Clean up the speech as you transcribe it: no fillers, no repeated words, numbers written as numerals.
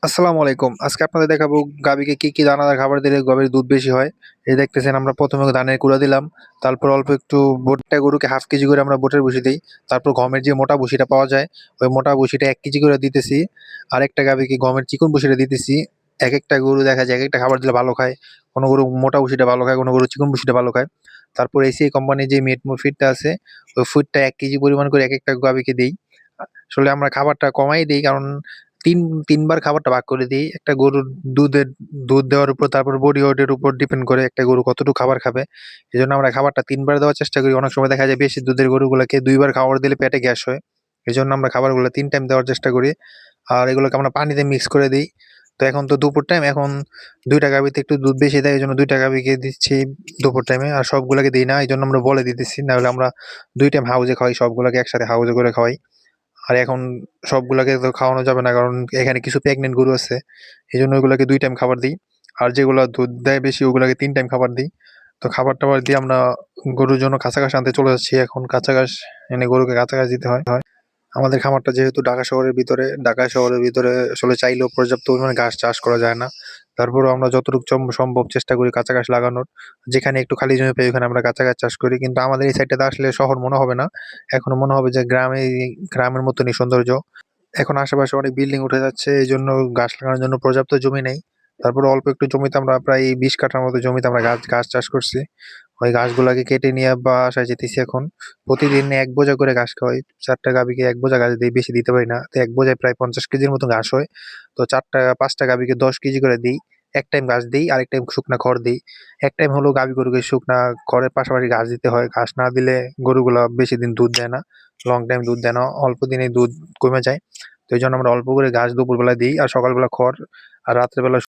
আসসালামু আলাইকুম। আজকে আপনাদের দেখাবো গাভীকে কি দানাদার খাবার দিলে গমের দুধ বেশি হয়। এই দেখতেছেন আমরা ১ম এ ধানের কুড়া দিলাম। তারপর অল্প একটু একটা গরুকে হাফ কেজি করে আমরা বোটের ভুসি দেই। তারপর গমের যে মোটা ভুসিটা পাওয়া যায়, ওই মোটা ভুসিটা ১ কেজি করে দিতেছি। আরেকটা গাভীকে গমের চিকন ভুসিটা দিতেছি। একেকটা গরু দেখা যায় একেকটা খাবার দিলে ভালো খায়। কোনো গরু মোটা ভুসিটা ভালো খায়, কোনো গরু চিকন ভুসিটা ভালো খায়। তারপর এসিআই কোম্পানির যে মিটমোর ফিডটা আছে, ওই ফিডটা ১ কেজি পরিমাণ করে একেকটা গাভীকে দেই। আসলে আমরা খাবারটা কমাই দেই কারণ ৩ বার খাবারটা ভাগ করে দেই। একটা গরুর দুধ দেওয়ার উপর তারপর বডি ওয়েট এর উপর ডিপেন্ড করে একটা গরু কতটুকু খাবার খাবে। এজন্য আমরা খাবারটা ৩ বার দেওয়ার চেষ্টা করি। অনেক সময় দেখা যায় বেশি দুধের গরুগুলাকে ২ বার খাবার দিলে পেটে গ্যাস হয়। এজন্য আমরা খাবারগুলো ৩ টাইম দেওয়ার চেষ্টা করি। আর এগুলোকে আমরা পানিতে মিক্স করে দেই। তো এখন তো দুপুর টাইম, এখন ২ টা গাভীতে একটু দুধ বেশি দেয়, এজন্য ২ টা গাভীকে দিচ্ছি দুপুর টাইমে। আর সবগুলাকে দেই না। এজন্য আমরা বলে দিতেছি। নাহলে আমরা ২ টাইম হাউজে খাওয়াই, সবগুলাকে একসাথে হাউজে করে খাওয়াই। আর এখন সবগুলাকে তো খাওয়ানো যাবে না কারণ এখানে কিছু প্রেগনেন্ট গরু আছে। এজন্য ওগুলাকে ২ টাইম খাবার দেই। আর যেগুলা দুধ দেয় বেশি ওগুলাকে 3 টাইম খাবার দেই। তো খাবার-টাবার দিয়ে আমরা গরুর জন্য কাঁচা ঘাস আনতে চলে যাচ্ছি। এখন কাঁচা ঘাস এনে গরুকে কাঁচা ঘাস দিতে হয়। আমাদের খামারটা যেহেতু ঢাকা শহরের ভিতরে আসলে চাইলেও পর্যাপ্ত পরিমাণে ঘাস চাষ করা যায় না। তারপরেও আমরা যতটুকু সম্ভব চেষ্টা করি কাঁচা ঘাস লাগানোর। যেখানে একটু খালি জমি পাই ওখানে আমরা কাঁচা ঘাস চাষ করি। কিন্তু আমাদের এই সাইডটাতে আসলে শহর মনে হবে না। এখনো মনে হবে যে গ্রামের মতনই সৌন্দর্য। এখন আশেপাশে অনেক বিল্ডিং উঠে যাচ্ছে। এইজন্য গাছ লাগানোর জন্য পর্যাপ্ত জমি নেই। তারপরে অল্প একটু জমিতে আমরা প্রায় ২০ কাঠার মতো জমিতে আমরা ঘাস চাষ করছি। ওই ঘাসগুলাকে কেটে নিয়ে বাসায় যেতেছি এখন। প্রতিদিন ১ বোঝা করে ঘাস খাওয়াই। ৪ টা গাভীকে ১ বোঝা ঘাস দেই, বেশি দিতে পারি না। তো ১ বোঝায় প্রায় ৫০ কেজির মতো ঘাস হয়। তো ৫ টা গাভীকে ১০ কেজি করে দেই। এক টাইম ঘাস দেই, আরেক টাইম শুকনা খড় দেই। এক টাইম হলো গরুকে শুকনা খড়ের পাশাপাশি ঘাস দিতে হয়। ঘাস না দিলে গরুগুলা বেশি দিন দুধ দেয় না। লং টাইম দুধ দেয় না। অল্প দিনেই দুধ কমে যায়। তো এইজন্য আমরা অল্প করে ঘাস দুপুরবেলা দিই আর সকালবেলা খড় আর রাত্রেবেলা